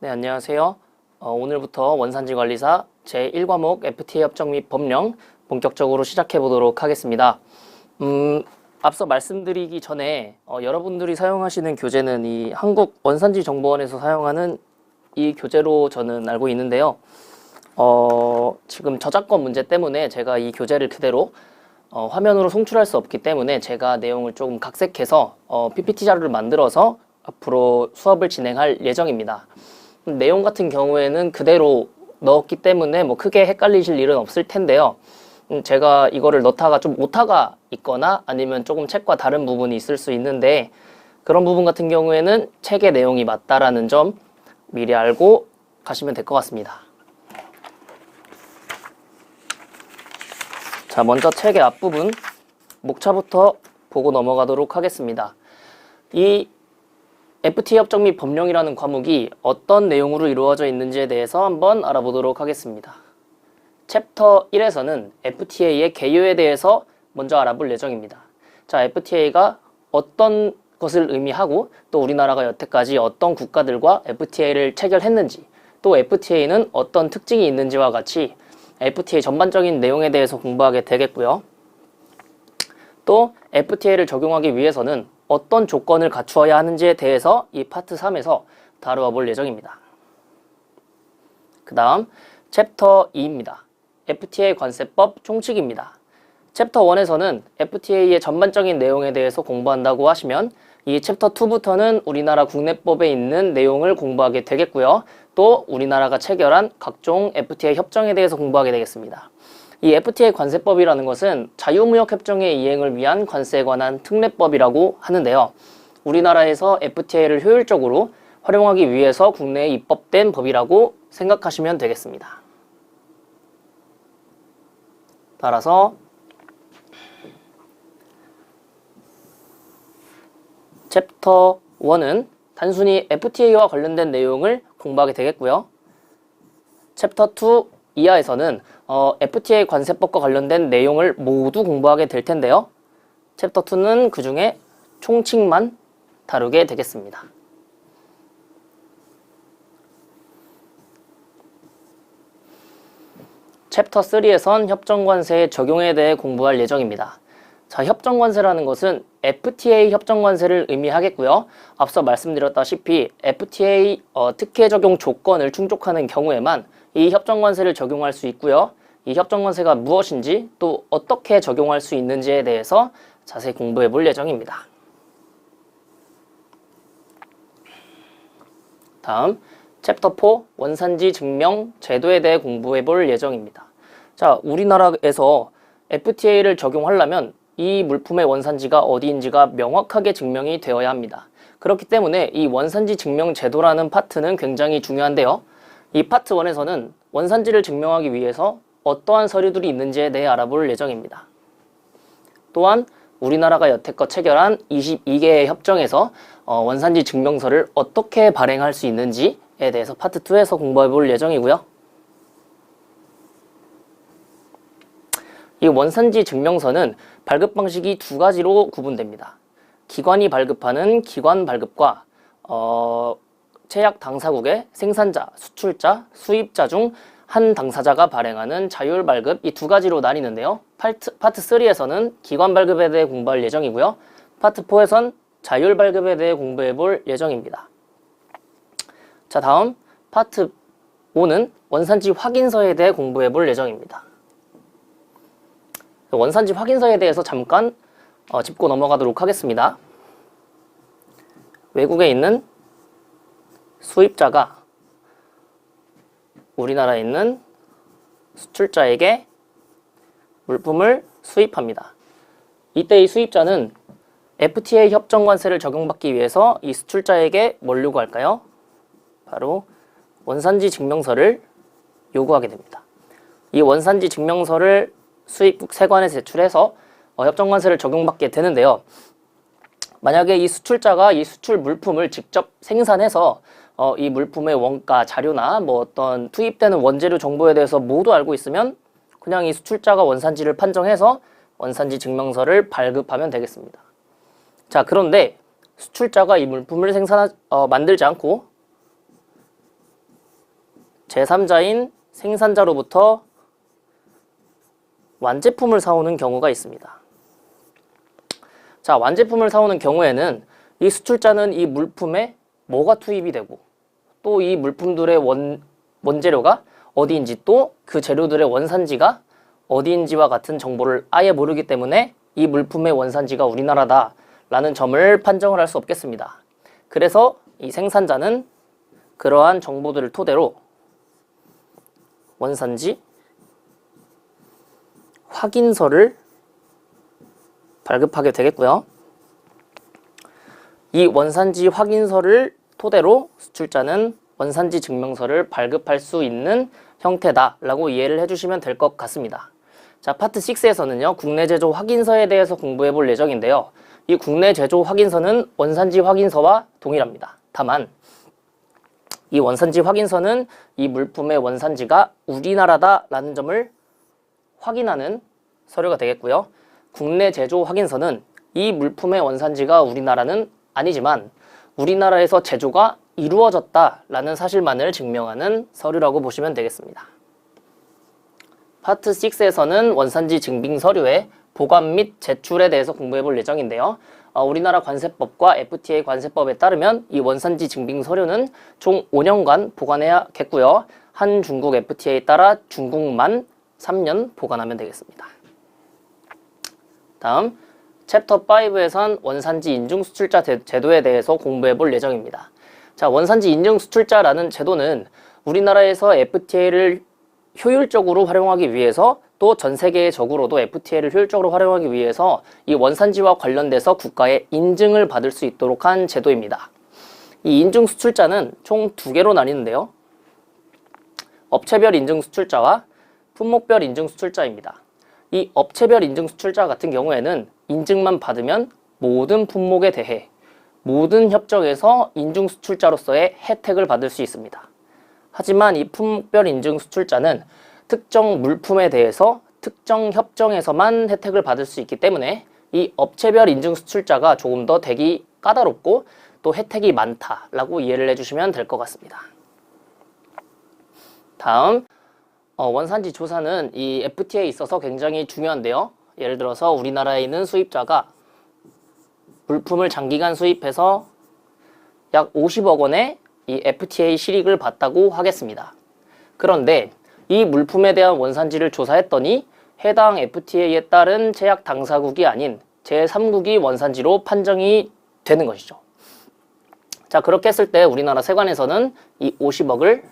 네, 안녕하세요. 오늘부터 원산지관리사 제1과목 FTA 협정 및 법령 본격적으로 시작해 보도록 하겠습니다. 앞서 말씀드리기 전에 여러분들이 사용하시는 교재는 이 한국원산지정보원에서 사용하는 이 교재로 저는 알고 있는데요. 지금 저작권 문제 때문에 제가 이 교재를 그대로 화면으로 송출할 수 없기 때문에 제가 내용을 조금 각색해서 PPT 자료를 만들어서 앞으로 수업을 진행할 예정입니다. 내용 같은 경우에는 그대로 넣었기 때문에 뭐 크게 헷갈리실 일은 없을 텐데요. 제가 이거를 넣다가 좀 오타가 있거나 아니면 조금 책과 다른 부분이 있을 수 있는데 그런 부분 같은 경우에는 책의 내용이 맞다라는 점 미리 알고 가시면 될 것 같습니다. 자, 먼저 책의 앞부분 목차부터 보고 넘어가도록 하겠습니다. 이 FTA 협정 및 법령이라는 과목이 어떤 내용으로 이루어져 있는지에 대해서 한번 알아보도록 하겠습니다. 챕터 1에서는 FTA의 개요에 대해서 먼저 알아볼 예정입니다. 자, FTA가 어떤 것을 의미하고 또 우리나라가 여태까지 어떤 국가들과 FTA를 체결했는지 또 FTA는 어떤 특징이 있는지와 같이 FTA 전반적인 내용에 대해서 공부하게 되겠고요. 또 FTA를 적용하기 위해서는 어떤 조건을 갖추어야 하는지에 대해서 이 파트 3에서 다루어 볼 예정입니다. 그 다음 챕터 2입니다. FTA 관세법 총칙입니다. 챕터 1에서는 FTA의 전반적인 내용에 대해서 공부한다고 하시면 이 챕터 2부터는 우리나라 국내법에 있는 내용을 공부하게 되겠고요. 또 우리나라가 체결한 각종 FTA 협정에 대해서 공부하게 되겠습니다. 이 FTA 관세법이라는 것은 자유무역협정의 이행을 위한 관세에 관한 특례법이라고 하는데요. 우리나라에서 FTA를 효율적으로 활용하기 위해서 국내에 입법된 법이라고 생각하시면 되겠습니다. 따라서 챕터 1은 단순히 FTA와 관련된 내용을 공부하게 되겠고요. 챕터 2 이하에서는 FTA 관세법과 관련된 내용을 모두 공부하게 될 텐데요. 챕터 2는 그 중에 총칙만 다루게 되겠습니다. 챕터 3에선 협정관세의 적용에 대해 공부할 예정입니다. 자, 협정관세라는 것은 FTA 협정관세를 의미하겠고요. 앞서 말씀드렸다시피 FTA 특혜 적용 조건을 충족하는 경우에만 이 협정관세를 적용할 수 있고요. 이 협정관세가 무엇인지 또 어떻게 적용할 수 있는지에 대해서 자세히 공부해 볼 예정입니다. 다음 챕터 4 원산지 증명 제도에 대해 공부해 볼 예정입니다. 자, 우리나라에서 FTA를 적용하려면 이 물품의 원산지가 어디인지가 명확하게 증명이 되어야 합니다. 그렇기 때문에 이 원산지 증명 제도라는 파트는 굉장히 중요한데요. 이 파트 1에서는 원산지를 증명하기 위해서 어떠한 서류들이 있는지에 대해 알아볼 예정입니다. 또한 우리나라가 여태껏 체결한 22개의 협정에서 원산지 증명서를 어떻게 발행할 수 있는지에 대해서 파트 2에서 공부해 볼 예정이고요. 이 원산지 증명서는 발급 방식이 두 가지로 구분됩니다. 기관이 발급하는 기관 발급과 제약 당사국의 생산자, 수출자, 수입자 중 한 당사자가 발행하는 자율 발급 이 두 가지로 나뉘는데요. 파트 3에서는 기관 발급에 대해 공부할 예정이고요. 파트 4에선 자율 발급에 대해 공부해 볼 예정입니다. 자, 다음 파트 5는 원산지 확인서에 대해 공부해 볼 예정입니다. 원산지 확인서에 대해서 잠깐 짚고 넘어가도록 하겠습니다. 외국에 있는 수입자가 우리나라에 있는 수출자에게 물품을 수입합니다. 이때 이 수입자는 FTA 협정관세를 적용받기 위해서 이 수출자에게 뭘 요구할까요? 바로 원산지 증명서를 요구하게 됩니다. 이 원산지 증명서를 수입국 세관에 제출해서 협정관세를 적용받게 되는데요. 만약에 이 수출자가 이 수출 물품을 직접 생산해서 이 물품의 원가, 자료나 뭐 어떤 투입되는 원재료 정보에 대해서 모두 알고 있으면 그냥 이 수출자가 원산지를 판정해서 원산지 증명서를 발급하면 되겠습니다. 자, 그런데 수출자가 이 물품을 만들지 않고 제3자인 생산자로부터 완제품을 사오는 경우가 있습니다. 자, 완제품을 사오는 경우에는 이 수출자는 이 물품에 뭐가 투입이 되고 또 이 물품들의 원재료가 어디인지 또 그 재료들의 원산지가 어디인지와 같은 정보를 아예 모르기 때문에 이 물품의 원산지가 우리나라다 라는 점을 판정을 할 수 없겠습니다. 그래서 이 생산자는 그러한 정보들을 토대로 원산지 확인서를 발급하게 되겠고요. 이 원산지 확인서를 토대로 수출자는 원산지 증명서를 발급할 수 있는 형태다라고 이해를 해주시면 될 것 같습니다. 자, 파트 6에서는요, 국내 제조 확인서에 대해서 공부해 볼 예정인데요. 이 국내 제조 확인서는 원산지 확인서와 동일합니다. 다만 이 원산지 확인서는 이 물품의 원산지가 우리나라다라는 점을 확인하는 서류가 되겠고요. 국내 제조 확인서는 이 물품의 원산지가 우리나라는 아니지만 우리나라에서 제조가 이루어졌다라는 사실만을 증명하는 서류라고 보시면 되겠습니다. 파트 6에서는 원산지 증빙 서류의 보관 및 제출에 대해서 공부해 볼 예정인데요. 우리나라 관세법과 FTA 관세법에 따르면 이 원산지 증빙 서류는 총 5년간 보관해야겠고요. 한 중국 FTA에 따라 중국만 3년 보관하면 되겠습니다. 다음 챕터 5에선 원산지 인증 수출자 제도에 대해서 공부해 볼 예정입니다. 자, 원산지 인증 수출자라는 제도는 우리나라에서 FTA를 효율적으로 활용하기 위해서 또 전 세계적으로도 FTA를 효율적으로 활용하기 위해서 이 원산지와 관련돼서 국가의 인증을 받을 수 있도록 한 제도입니다. 이 인증 수출자는 총 2개로 나뉘는데요. 업체별 인증 수출자와 품목별 인증 수출자입니다. 이 업체별 인증 수출자 같은 경우에는 인증만 받으면 모든 품목에 대해 모든 협정에서 인증 수출자로서의 혜택을 받을 수 있습니다. 하지만 이 품목별 인증 수출자는 특정 물품에 대해서 특정 협정에서만 혜택을 받을 수 있기 때문에 이 업체별 인증 수출자가 조금 더 되기 까다롭고 또 혜택이 많다라고 이해를 해주시면 될 것 같습니다. 다음 원산지 조사는 이 FTA에 있어서 굉장히 중요한데요. 예를 들어서 우리나라에 있는 수입자가 물품을 장기간 수입해서 약 50억 원의 이 FTA 실익을 봤다고 하겠습니다. 그런데 이 물품에 대한 원산지를 조사했더니 해당 FTA에 따른 제약 당사국이 아닌 제3국이 원산지로 판정이 되는 것이죠. 자, 그렇게 했을 때 우리나라 세관에서는 이 50억을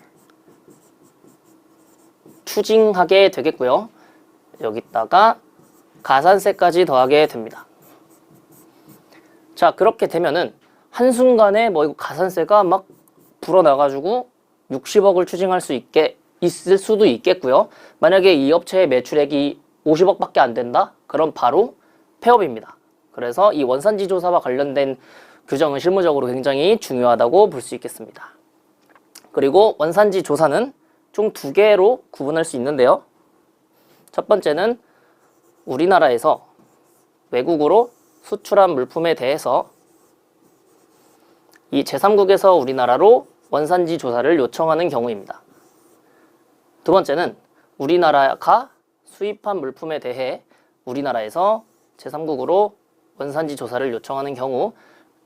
추징하게 되겠고요. 여기다가 가산세까지 더하게 됩니다. 자, 그렇게 되면은 한순간에 뭐 이거 가산세가 막 불어나가지고 60억을 추징할 수 있을 수도 있겠고요. 만약에 이 업체의 매출액이 50억밖에 안 된다? 그럼 바로 폐업입니다. 그래서 이 원산지 조사와 관련된 규정은 실무적으로 굉장히 중요하다고 볼 수 있겠습니다. 그리고 원산지 조사는 총 2개로 구분할 수 있는데요. 첫 번째는 우리나라에서 외국으로 수출한 물품에 대해서 이 제3국에서 우리나라로 원산지 조사를 요청하는 경우입니다. 두 번째는 우리나라가 수입한 물품에 대해 우리나라에서 제3국으로 원산지 조사를 요청하는 경우,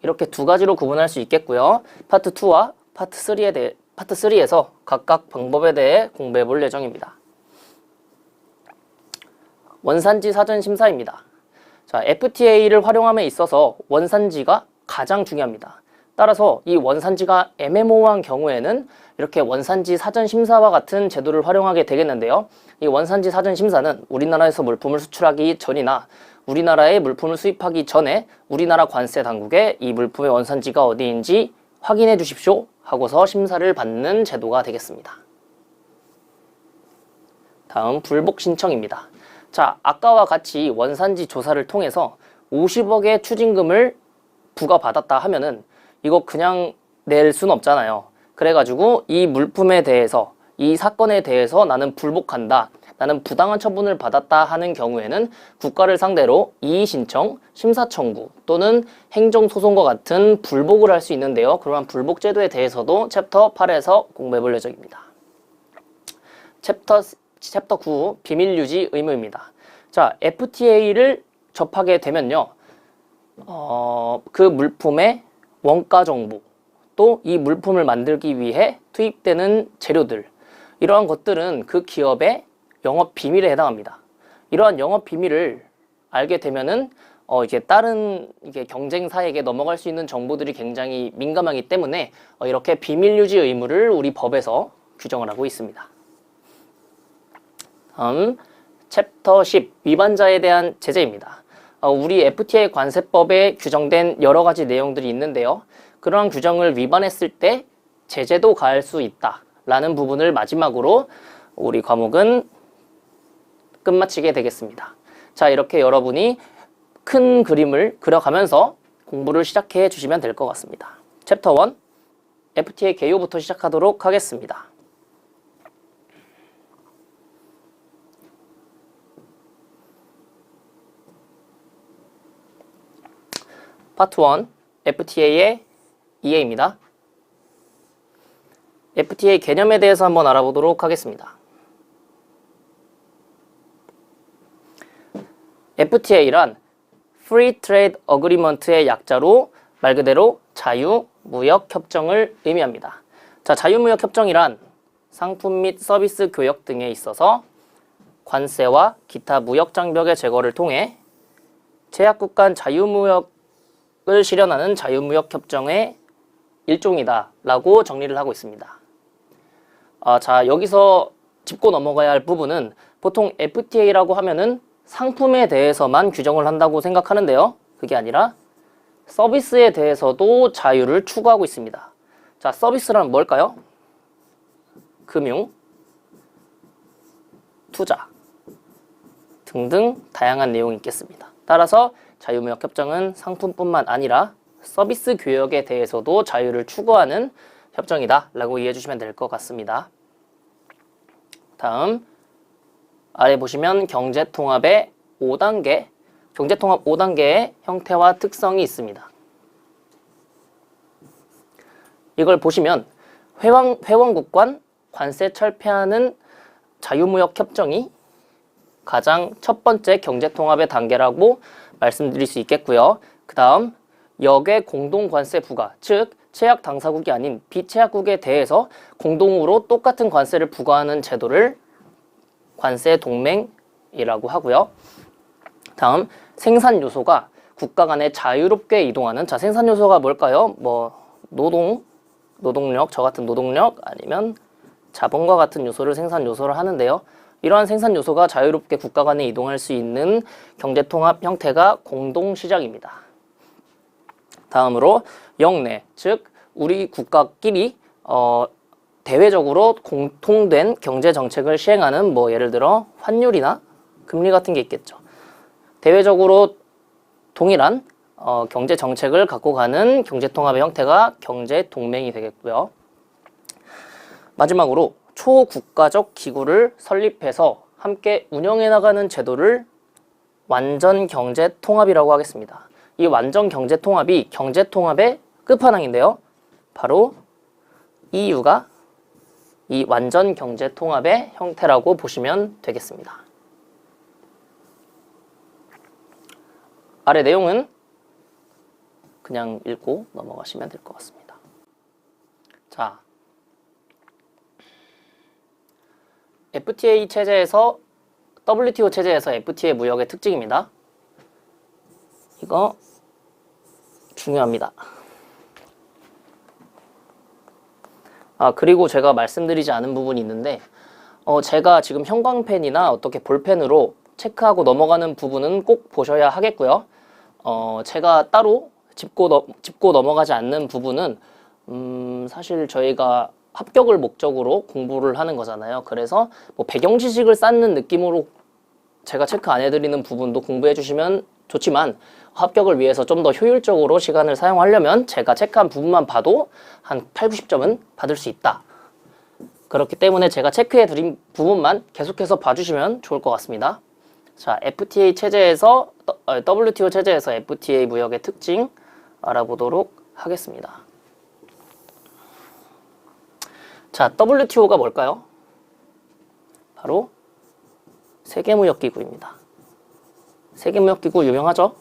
이렇게 2가지로 구분할 수 있겠고요. 파트 2와 파트 3에서 각각 방법에 대해 공부해 볼 예정입니다. 원산지 사전 심사입니다. 자, FTA를 활용함에 있어서 원산지가 가장 중요합니다. 따라서 이 원산지가 애매모호한 경우에는 이렇게 원산지 사전 심사와 같은 제도를 활용하게 되겠는데요. 이 원산지 사전 심사는 우리나라에서 물품을 수출하기 전이나 우리나라에 물품을 수입하기 전에 우리나라 관세 당국에 이 물품의 원산지가 어디인지 확인해 주십시오 하고서 심사를 받는 제도가 되겠습니다. 다음 불복 신청입니다. 자, 아까와 같이 원산지 조사를 통해서 50억의 추징금을 부과받았다 하면은 이거 그냥 낼 수는 없잖아요. 그래가지고 이 물품에 대해서, 이 사건에 대해서 나는 불복한다, 나는 부당한 처분을 받았다 하는 경우에는 국가를 상대로 이의 신청, 심사 청구 또는 행정소송과 같은 불복을 할 수 있는데요. 그러한 불복 제도에 대해서도 챕터 8에서 공부해 볼 예정입니다. 챕터 9 비밀 유지 의무입니다. 자, FTA를 접하게 되면요. 그 물품의 원가 정보, 또 이 물품을 만들기 위해 투입되는 재료들, 이러한 것들은 그 기업의 영업 비밀에 해당합니다. 이러한 영업 비밀을 알게 되면은 이게 다른 경쟁사에게 넘어갈 수 있는 정보들이 굉장히 민감하기 때문에 이렇게 비밀 유지 의무를 우리 법에서 규정을 하고 있습니다. 다음 챕터 10 위반자에 대한 제재입니다. 우리 FTA 관세법에 규정된 여러 가지 내용들이 있는데요. 그러한 규정을 위반했을 때 제재도 가할 수 있다라는 부분을 마지막으로 우리 과목은 끝마치게 되겠습니다. 자, 이렇게 여러분이 큰 그림을 그려가면서 공부를 시작해 주시면 될 것 같습니다. 챕터 1 FTA 개요부터 시작하도록 하겠습니다. 파트 1 FTA의 이해입니다. FTA 개념에 대해서 한번 알아보도록 하겠습니다. FTA란 Free Trade Agreement의 약자로 말 그대로 자유무역협정을 의미합니다. 자, 자유무역협정이란 상품 및 서비스 교역 등에 있어서 관세와 기타 무역 장벽의 제거를 통해 제약국 간 자유무역을 실현하는 자유무역협정의 일종이다 라고 정리를 하고 있습니다. 자, 여기서 짚고 넘어가야 할 부분은 보통 FTA라고 하면은 상품에 대해서만 규정을 한다고 생각하는데요. 그게 아니라 서비스에 대해서도 자유를 추구하고 있습니다. 자, 서비스란 뭘까요? 금융, 투자 등등 다양한 내용이 있겠습니다. 따라서 자유무역협정은 상품뿐만 아니라 서비스 교역에 대해서도 자유를 추구하는 협정이다 라고 이해해 주시면 될 것 같습니다. 다음 아래 보시면 경제통합의 5단계, 경제통합 5단계의 형태와 특성이 있습니다. 이걸 보시면 회원국 간 관세 철폐하는 자유무역협정이 가장 첫 번째 경제통합의 단계라고 말씀드릴 수 있겠고요. 그 다음 역외 공동관세 부과, 즉 제약 당사국이 아닌 비제약국에 대해서 공동으로 똑같은 관세를 부과하는 제도를 관세 동맹이라고 하고요. 다음 생산 요소가 국가 간에 자유롭게 이동하는, 자, 생산 요소가 뭘까요? 뭐 노동력, 저 같은 노동력 아니면 자본과 같은 요소를 생산 요소를 하는데요. 이러한 생산 요소가 자유롭게 국가 간에 이동할 수 있는 경제통합 형태가 공동시장입니다. 다음으로 역내, 즉 우리 국가끼리 대외적으로 공통된 경제 정책을 시행하는 뭐 예를 들어 환율이나 금리 같은 게 있겠죠. 대외적으로 동일한 경제 정책을 갖고 가는 경제통합의 형태가 경제동맹이 되겠고요. 마지막으로 초국가적 기구를 설립해서 함께 운영해 나가는 제도를 완전 경제통합이라고 하겠습니다. 이 완전 경제통합이 경제통합의 끝판왕인데요. 바로 EU가 이 완전 경제통합의 형태라고 보시면 되겠습니다. 아래 내용은 그냥 읽고 넘어가시면 될 것 같습니다. 자, FTA 체제에서 WTO 체제에서 FTA 무역의 특징입니다. 이거 중요합니다. 그리고 제가 말씀드리지 않은 부분이 있는데 제가 지금 형광펜이나 어떻게 볼펜으로 체크하고 넘어가는 부분은 꼭 보셔야 하겠고요. 제가 따로 짚고 넘어가지 않는 부분은 사실 저희가 합격을 목적으로 공부를 하는 거잖아요. 그래서 뭐 배경 지식을 쌓는 느낌으로 제가 체크 안 해드리는 부분도 공부해 주시면 좋지만 합격을 위해서 좀 더 효율적으로 시간을 사용하려면 제가 체크한 부분만 봐도 한 8, 90점은 받을 수 있다. 그렇기 때문에 제가 체크해 드린 부분만 계속해서 봐주시면 좋을 것 같습니다. 자, FTA 체제에서 WTO 체제에서 FTA 무역의 특징 알아보도록 하겠습니다. 자, WTO가 뭘까요? 바로 세계무역기구입니다. 세계무역기구 유명하죠?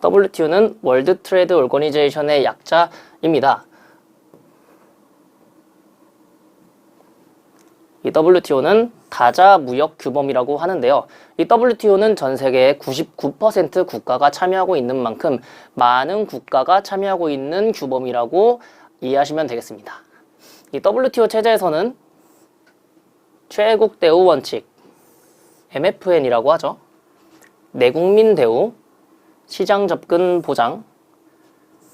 WTO는 월드 트레이드 오거니제이션의 약자입니다. 이 WTO는 다자무역 규범이라고 하는데요. 이 WTO는 전 세계의 99% 국가가 참여하고 있는 만큼 많은 국가가 참여하고 있는 규범이라고 이해하시면 되겠습니다. 이 WTO 체제에서는 최애국 대우 원칙, MFN이라고 하죠. 내국민 대우, 시장 접근 보장,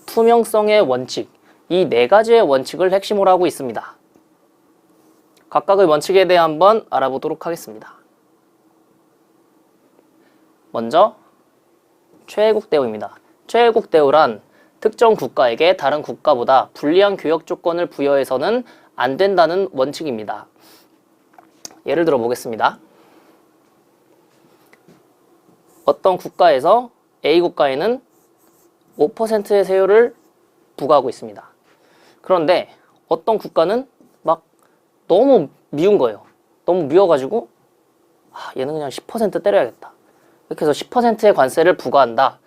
투명성의 원칙, 이 네 가지의 원칙을 핵심으로 하고 있습니다. 각각의 원칙에 대해 한번 알아보도록 하겠습니다. 먼저 최애국 대우입니다. 최애국 대우란 특정 국가에게 다른 국가보다 불리한 교역 조건을 부여해서는 안 된다는 원칙입니다. 예를 들어 보겠습니다. 어떤 국가에서 A 국가에는 5%의 세율을 부과하고 있습니다. 그런데 어떤 국가는 막 너무 미운 거예요. 너무 미워가지고 얘는 그냥 10% 때려야겠다. 이렇게 해서 10%의 관세를 부과한다.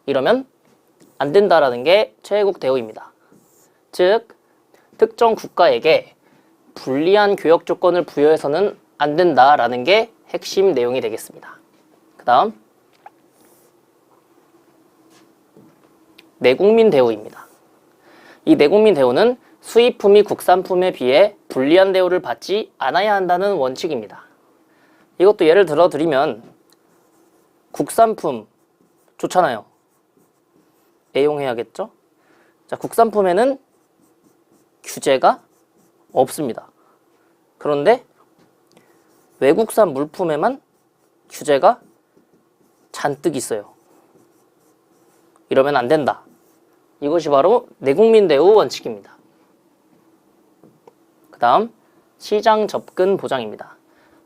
이러면 안 된다라는 게 최애국 대우입니다. 즉, 특정 국가에게 불리한 교역 조건을 부여해서는 안 된다라는 게 핵심 내용이 되겠습니다. 그 다음 내국민 대우입니다. 이 내국민 대우는 수입품이 국산품에 비해 불리한 대우를 받지 않아야 한다는 원칙입니다. 이것도 예를 들어 드리면 국산품 좋잖아요. 애용해야겠죠? 자, 국산품에는 규제가 없습니다. 그런데 외국산 물품에만 규제가 잔뜩 있어요. 이러면 안 된다. 이것이 바로 내국민 대우 원칙입니다. 그 다음 시장 접근 보장입니다.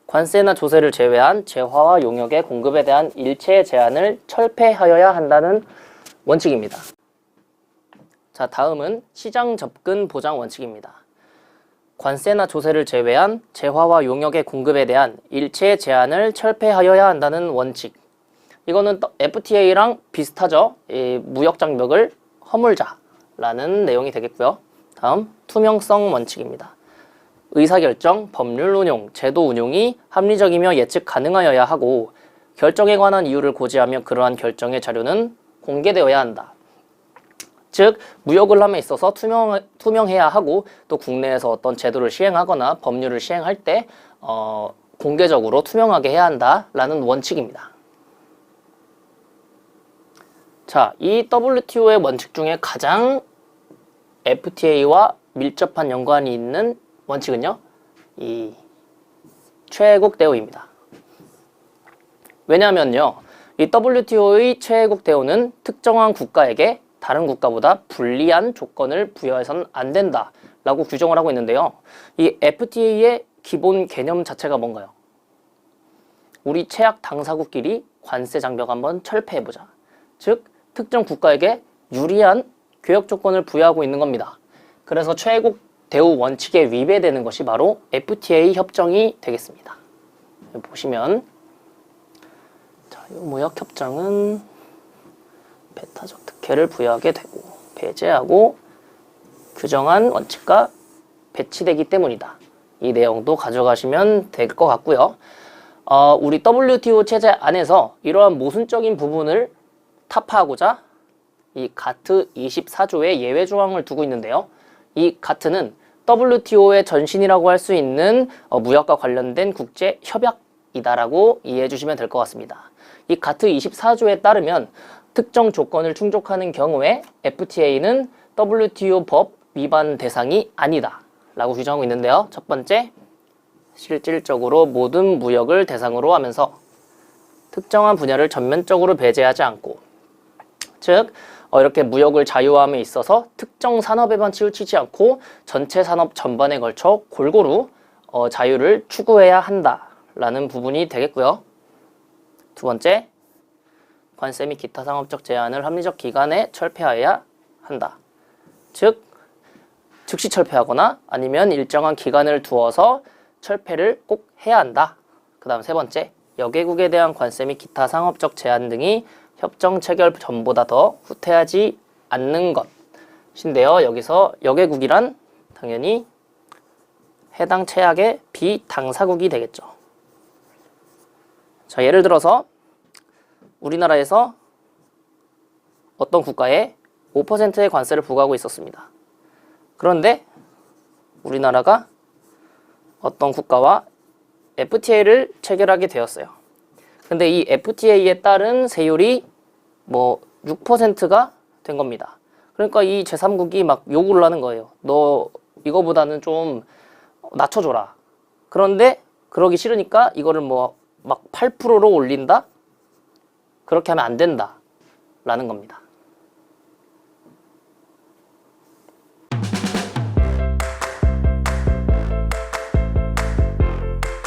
관세나 조세를 제외한 재화와 용역의 공급에 대한 일체 제한을 철폐하여야 한다는 원칙입니다. 자, 다음은 시장 접근 보장 원칙입니다. 관세나 조세를 제외한 재화와 용역의 공급에 대한 일체 제한을 철폐하여야 한다는 원칙. 이거는 FTA랑 비슷하죠. 이 무역 장벽을 허물자라는 내용이 되겠고요. 다음 투명성 원칙입니다. 의사결정, 법률 운용, 제도 운용이 합리적이며 예측 가능하여야 하고 결정에 관한 이유를 고지하며 그러한 결정의 자료는 공개되어야 한다. 즉, 무역을 함에 있어서 투명해야 하고 또 국내에서 어떤 제도를 시행하거나 법률을 시행할 때 공개적으로 투명하게 해야 한다라는 원칙입니다. 자, 이 WTO의 원칙 중에 가장 FTA와 밀접한 연관이 있는 원칙은요, 이 최애국 대우입니다. 왜냐하면요, 이 WTO의 최애국 대우는 특정한 국가에게 다른 국가보다 불리한 조건을 부여해서는 안 된다라고 규정을 하고 있는데요. 이 FTA의 기본 개념 자체가 뭔가요? 우리 최악 당사국끼리 관세 장벽 한번 철폐해보자. 즉, 특정 국가에게 유리한 교역 조건을 부여하고 있는 겁니다. 그래서 최애국 대우 원칙에 위배되는 것이 바로 FTA 협정이 되겠습니다. 여기 보시면 자, 이 무역 협정은 배타적 특혜를 부여하게 되고 배제하고 규정한 원칙과 배치되기 때문이다. 이 내용도 가져가시면 될 것 같고요. 우리 WTO 체제 안에서 이러한 모순적인 부분을 타파하고자 이 가트 24조의 예외 조항을 두고 있는데요. 이 가트는 WTO의 전신이라고 할 수 있는 무역과 관련된 국제 협약이다라고 이해해 주시면 될 것 같습니다. 이 가트 24조에 따르면 특정 조건을 충족하는 경우에 FTA는 WTO 법 위반 대상이 아니다 라고 규정하고 있는데요. 첫 번째, 실질적으로 모든 무역을 대상으로 하면서 특정한 분야를 전면적으로 배제하지 않고, 즉 이렇게 무역을 자유화함에 있어서 특정 산업에만 치우치지 않고 전체 산업 전반에 걸쳐 골고루 자유를 추구해야 한다라는 부분이 되겠고요. 두 번째, 관세 및 기타 상업적 제한을 합리적 기간에 철폐하여야 한다. 즉 즉시 철폐하거나 아니면 일정한 기간을 두어서 철폐를 꼭 해야 한다. 그 다음 세 번째, 여개국에 대한 관세 및 기타 상업적 제한 등이 협정 체결 전보다 더 후퇴하지 않는 것인데요. 여기서 여개국이란 당연히 해당 체약의 비당사국이 되겠죠. 자, 예를 들어서 우리나라에서 어떤 국가에 5%의 관세를 부과하고 있었습니다. 그런데 우리나라가 어떤 국가와 FTA를 체결하게 되었어요. 근데 이 FTA에 따른 세율이 뭐 6%가 된 겁니다. 그러니까 이 제3국이 막 요구를 하는 거예요. 너 이거보다는 좀 낮춰줘라. 그런데 그러기 싫으니까 이거를 뭐 막 8%로 올린다? 그렇게 하면 안 된다. 라는 겁니다.